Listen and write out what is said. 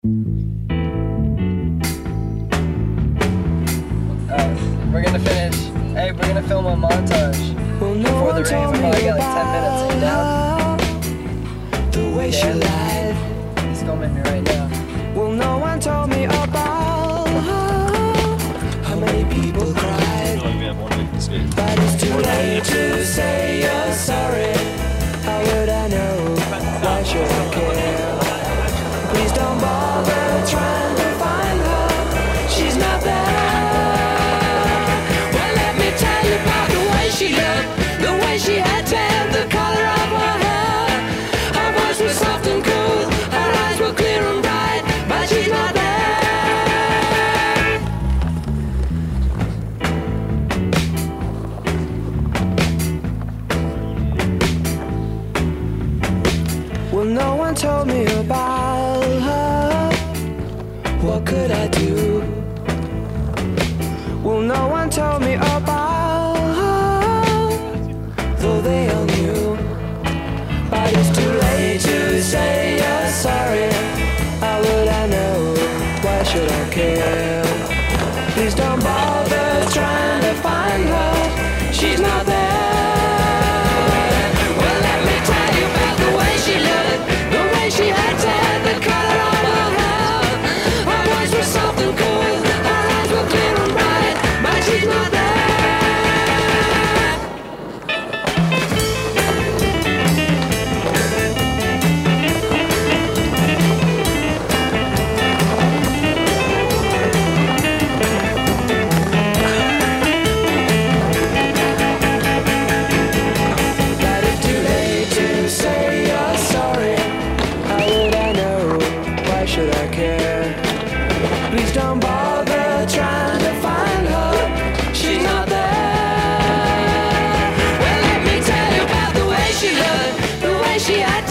We're gonna finish. Hey, we're gonna film a montage before the rain. We probably got like 10 minutes. Are you down? The way she lied. He's filming me right now. Well, no one told me about how many people cried. But it's too late to say you're sorry. How would I know? Why should I care? Please don't bother trying to find her. She's not there. Well, let me tell you about the way she looked, the way she had tan, the color of her hair. Her voice was soft and cool, her eyes were clear and bright, but she's not there. Well, no one told me about her. What could I do? Well, no one told me about her, though they all knew. But it's too late to say you're sorry. How would I know? Why should I care? Please don't bother trying to find her. She's not there. Well, let me tell you about the way she looked, the way she had tan, the color of her hair. Her voice was soft and cool, her eyes were clear and bright, but she's not there. But it's too late to say you're sorry. How would I know? Why should I care? Please don't bother trying to find her. She's not there. Well, let me tell you about the way she looked, the way she had